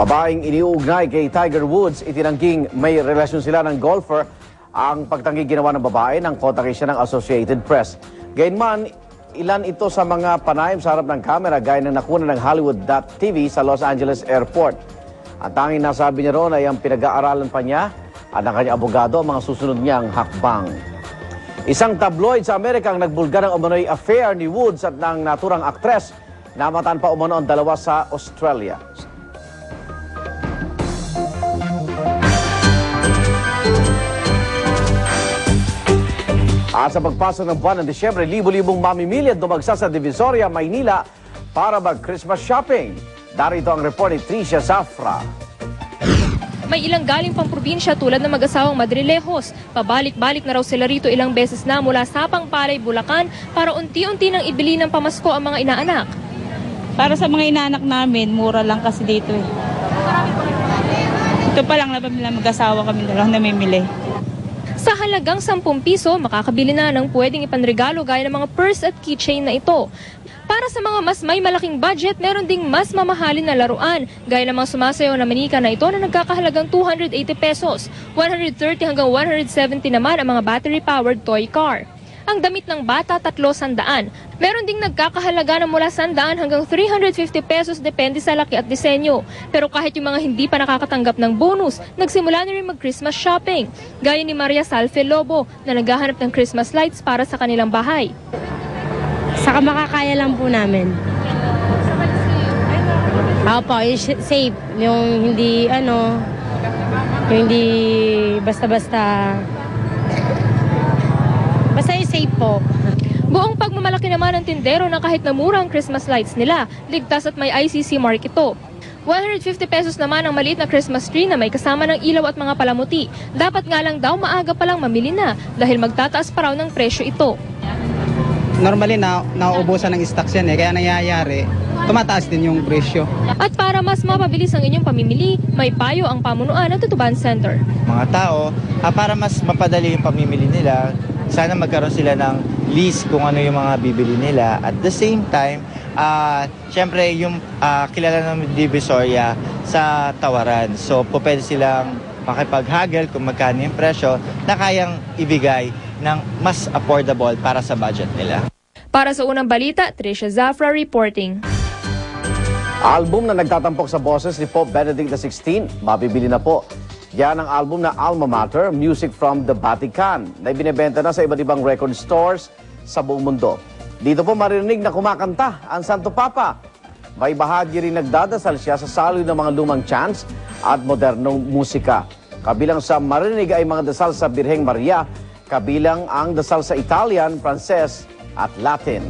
Babaeng iniuugnay kay Tiger Woods, itinangging may relasyon sila ng golfer. Ang pagtanggi ginawa ng babae ng kontak siya ng Associated Press. Gayunman, ilan ito sa mga panayam sa harap ng kamera gaya ng nakuna ng Hollywood.tv sa Los Angeles Airport. Ang tanging nasabi niya roon ay ang pinag-aaralan pa niya at ang kanyang abogado ang mga susunod niyang hakbang. Isang tabloid sa Amerika ang nagbulgar ng umano'y affair ni Woods at ng naturang aktres. Namataan pa umano ang dalawa sa Australia. At sa pagpasok ng buwan ng Disyembre, libo-libong mamimili at dumagsa sa Divisoria, Maynila para mag-Christmas shopping. Darito ang report ni Tricia Zafra. May ilang galing pang probinsya tulad ng mag-asawang Madrilejos. Pabalik-balik na raw sila rito ilang beses na mula Sapang Palay, Bulacan para unti-unti nang ibili ng pamasko ang mga inaanak. Para sa mga inaanak namin, mura lang kasi dito eh. Ito pa lang na mag-asawa kami dalawang namimili. Sa halagang 10 piso, makakabili na ng pwedeng ipanregalo gaya ng mga purse at keychain na ito. Para sa mga mas may malaking budget, meron ding mas mamahalin na laruan, gaya ng mga sumasayaw na manika na ito na nagkakahalagang 280 pesos. 130 hanggang 170 naman ang mga battery-powered toy car. Ang damit ng bata, 300. Meron ding nagkakahalaga na mula 100 hanggang 350 pesos depende sa laki at disenyo. Pero kahit yung mga hindi pa nakakatanggap ng bonus, nagsimula na rin mag-Christmas shopping. Gaya ni Maria Salfe Lobo na naghahanap ng Christmas lights para sa kanilang bahay. Saka makakaya lang po namin. Opo, yung safe. Yung hindi basta-basta. Basta yung safe po. Buong pagmamalaki naman ng tindero na kahit na mura ang Christmas lights nila, ligtas at may ICC mark ito. 150 pesos naman ang maliit na Christmas tree na may kasama ng ilaw at mga palamuti. Dapat nga lang daw maaga pa lang mamili na dahil magtataas pa raw ng presyo ito. Normally nauubusan ng stocks yan kaya nangyayari, tumataas din yung presyo. At para mas mapabilis ang inyong pamimili, may payo ang pamunuan ng Tutuban Center. Mga tao, para mas mapadali yung pamimili nila, sana magkaroon sila ng list kung ano yung mga bibili nila. At the same time, syempre yung kilala ng Divisoria sa tawaran. So, pwede silang makipaghagel kung magkano yung presyo na kayang ibigay ng mas affordable para sa budget nila. Para sa unang balita, Tricia Zafra reporting. Album na nagtatampok sa boses ni Pope Benedict XVI, mabibili na po. Yan ang album na Alma Mater, Music from the Vatican, na ibinebenta na sa iba't ibang record stores sa buong mundo. Dito po marinig na kumakanta ang Santo Papa. May bahagi rin nagdadasal siya sa saloy ng mga lumang chants at modernong musika. Kabilang sa marinig ay mga dasal sa Birheng Maria, kabilang ang dasal sa Italian, Pranses at Latin.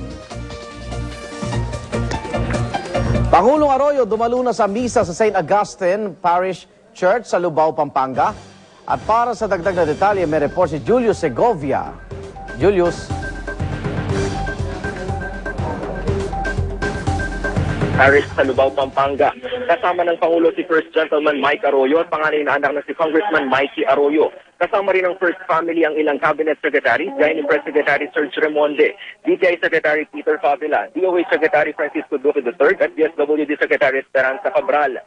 Pangulong Arroyo dumalo na sa misa sa St. Augustine Parish Church sa Lubao, Pampanga. At para sa dagdag na detalye, may report si Julius Segovia. Julius. Paris sa Lubao, Pampanga. Kasama ng Pangulo si First Gentleman Mike Arroyo at panganay na anak na si Congressman Mikey Arroyo. Kasama rin ng First Family ang ilang cabinet secretaries, gaya ni Press Secretary Serge Remonde, DTI Secretary Peter Favela, DOH Secretary Francisco Duque III at DSWD Secretary Esperanza Cabral.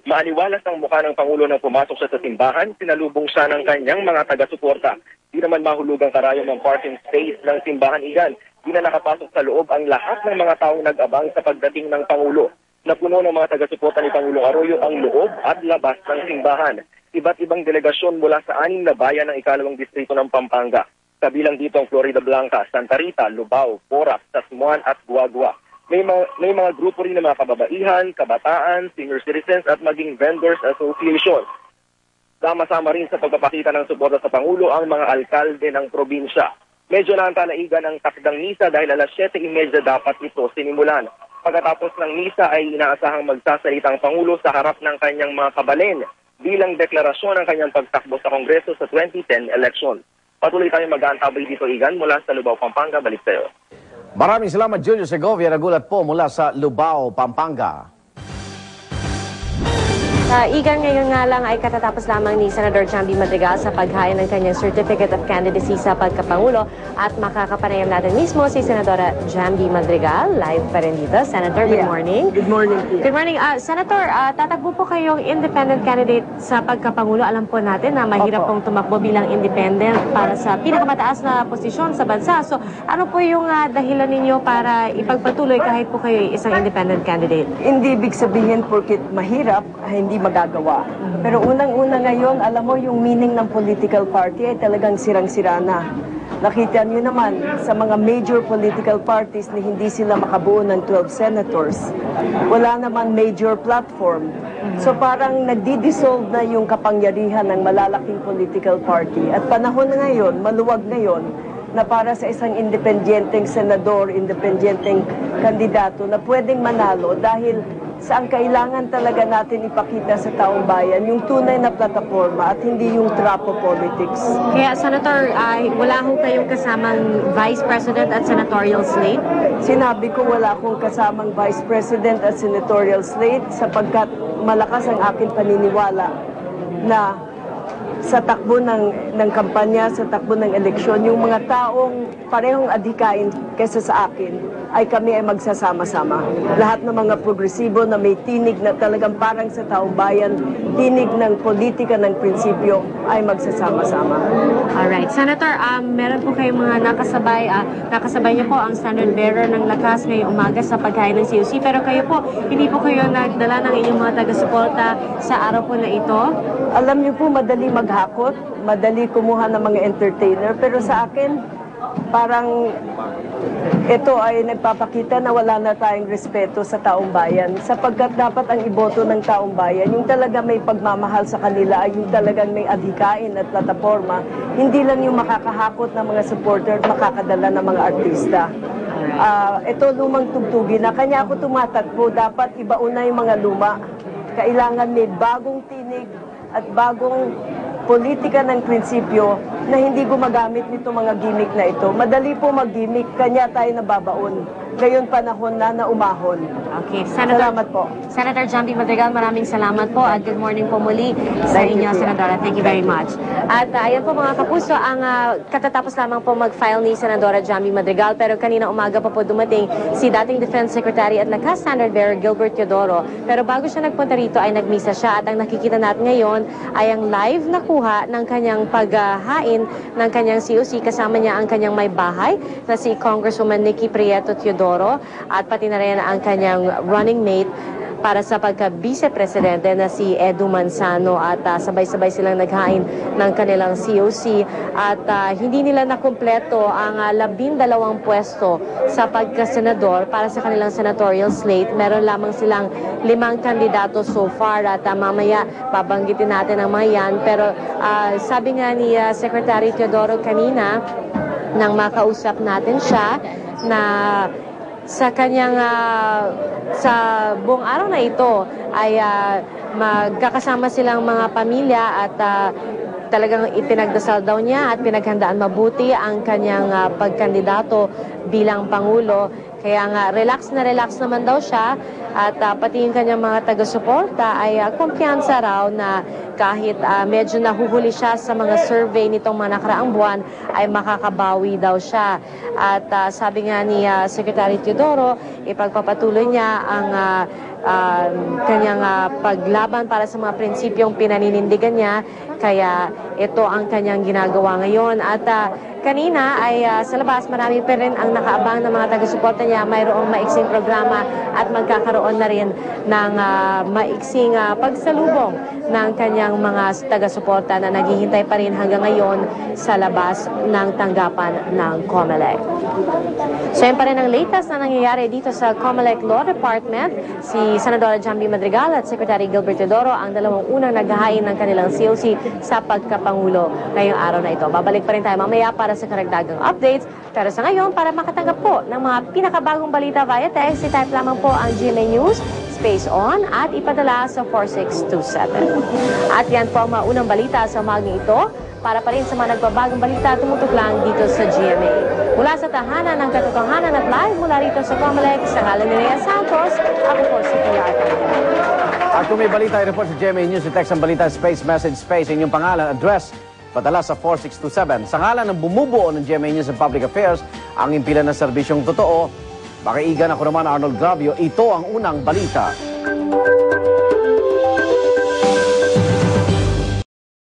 Maaliwalas ang mukha ng Pangulo nang pumasok siya sa simbahan, sinalubong siya ng kanyang mga taga-suporta. Di naman mahulugang karayom ang parking space ng simbahan igan. Di na nakapasok sa loob ang lahat ng mga taong nag-abang sa pagdating ng Pangulo. Napuno ng mga taga-suporta ni Pangulong Arroyo ang loob at labas ng simbahan. Iba't ibang delegasyon mula sa 6 na bayan ng ikalawang distrito ng Pampanga. Kabilang dito ang Florida Blanca, Santa Rita, Lubao, Porac, Tasmuan at Guagua. May mga grupo rin ng mga kababaihan, kabataan, senior citizens at maging vendors association. Sama-sama rin sa pagpapakita ng suporta sa Pangulo ang mga alkalde ng probinsya. Medyo naantalaigan ang takdang misa dahil alas 7:30 dapat ito sinimulan. Pagkatapos ng misa ay inaasahang magsasalita ang Pangulo sa harap ng kanyang mga kabalen bilang deklarasyon ng kanyang pagtakbo sa Kongreso sa 2010 election. Patuloy tayong mag-aantabay dito, Igan, mula sa Lubao, Pampanga. Balik tayo. Maraming salamat, Julius Segovia. Nagulat po mula sa Lubao, Pampanga. Igan, ngayon nga lang ay katatapos lamang ni Senador Jamby Madrigal sa paghain ng kanyang Certificate of Candidacy sa pagkapangulo at makakapanayam natin mismo si Senadora Jamby Madrigal. Live pa rin dito. Senator, good morning. Good morning. Good morning. Senator, tatakbo po kayong independent candidate sa pagkapangulo. Alam po natin na mahirap pong tumakbo bilang independent para sa pinakamataas na posisyon sa bansa. So, ano po yung dahilan ninyo para ipagpatuloy kahit po kayo isang independent candidate? Hindi ibig sabihin porkit mahirap, hindi magagawa. Pero unang-una ngayon, alam mo yung meaning ng political party ay talagang sirang-sira na. Nakita niyo naman sa mga major political parties na hindi sila makabuo ng 12 senators. Wala naman major platform. So parang nagdi-dissolve na yung kapangyarihan ng malalaking political party. At panahon ngayon, maluwag ngayon, na para sa isang independenteng senador, independenteng kandidato na pwedeng manalo dahil sa ang kailangan talaga natin ipakita sa taong bayan, yung tunay na plataforma at hindi yung trapo politics. Kaya, Senator, wala ho kayong kasamang Vice President at senatorial slate? Sinabi ko wala akong kasamang Vice President at senatorial slate sapagkat malakas ang aking paniniwala na sa takbo ng kampanya, sa takbo ng eleksyon, yung mga taong parehong adhikain kaysa sa akin, ay kami ay magsasama-sama. Lahat ng mga progresibo na may tinig na talagang parang sa taong bayan, tinig ng politika ng prinsipyo, ay magsasama-sama. Alright. Senator, meron po kayong mga nakasabay. Nakasabay niyo po ang standard bearer ng lakas ngayong umaga sa paghain ng COC. Pero kayo po, hindi po kayo nagdala ng inyong mga taga-suporta sa araw po na ito? Alam niyo po, madali maghakot, madali kumuha ng mga entertainer, pero sa akin, parang ito ay nagpapakita na wala na tayong respeto sa taong bayan, sapagkat dapat ang iboto ng taong bayan, yung talaga may pagmamahal sa kanila, ay yung talagang may adhikain at plataforma, hindi lang yung makakahakot ng mga supporter at makakadala ng mga artista. Ito lumang tugtugin na kanya ako tumatakbo, dapat ibauna yung mga luma. Kailangan may bagong tinig at bagong politika ng prinsipyo na hindi gumagamit nito mga gimmick na ito. Madali po mag-gimmick, kanya tayo nababaon. Ngayon panahon na umahon. Okay, Senator, salamat po. Senator Jamby Madrigal, maraming salamat po at good morning po muli sa inyo, Senadora. Thank you very much. At ayan po mga kapuso, ang katatapos lamang po mag-file ni Senadora Jamby Madrigal, pero kanina umaga pa po dumating si dating Defense Secretary at lakas standard bearer Gilbert Teodoro. Pero bago siya nagpunta rito ay nagmisa siya at ang nakikita natin ngayon ay ang live na kuha ng kanyang paghain ng kanyang COC. Kasama niya ang kanyang may bahay na si Congresswoman Nikki Prieto Teodoro at pati na rin ang kanyang running mate para sa pagka-vice-presidente na si Edu Manzano at sabay-sabay silang naghain ng kanilang COC at hindi nila nakumpleto ang 12 pwesto sa pagka-senador para sa kanilang senatorial slate. Meron lamang silang 5 kandidato so far at mamaya babanggitin natin ang mga yan. Pero sabi nga ni Secretary Teodoro kanina nang makausap natin siya na sa kanyang sa buong araw na ito ay magkakasama silang mga pamilya at talagang ipinagdasal daw niya at pinaghandaan mabuti ang kanyang pagkandidato bilang Pangulo. Kaya nga relax naman daw siya at pati yung kanyang mga taga-suporta ay kumpiyansa raw na kahit medyo nahuhuli siya sa mga survey nitong mga nakaraang buwan ay makakabawi daw siya. At sabi nga ni Secretary Teodoro, ipagpapatuloy niya ang kanyang paglaban para sa mga prinsipyong pinaninindigan niya. Kaya ito ang kanyang ginagawa ngayon. At kanina ay sa labas marami pa rin ang nakaabang ng mga taga-suporta niya. Mayroong maiksing programa at magkakaroon na rin ng maiksing pagsalubong ng kanyang mga taga-suporta na naghihintay pa rin hanggang ngayon sa labas ng tanggapan ng COMELEC. So yan pa rin ang latest na nangyayari dito sa COMELEC Law Department. Si Senadora Jamby Madrigal at Secretary Gilbert Teodoro ang dalawang unang naghahain ng kanilang COC sa pagkapangulo ngayong araw na ito. Babalik pa rin tayo mamaya para sa karagdagang updates. Pero sa ngayon, para makatanggap po ng mga pinakabagong balita via text, i-type lamang po ang GMA News space on at ipadala sa 4627. At yan po ang mga unang balita sa umagang ito. Para pa rin sa mga nagbabagong balita, tumutok lang dito sa GMA. Mula sa tahanan ng katotohanan at live mula rito sa COMELEC, sa ngalan ni Rhea Santos, ako po si Pilar Candela. At kung may balita, i-report sa GMA News, i-text ang balita, space, message, space, inyong pangalan, address, padala sa 4627. Sa ngalan ng bumubuo ng GMA News and Public Affairs, ang impilan ng serbisyong totoo, makiigan ako naman Arnold Gravio, ito ang unang balita.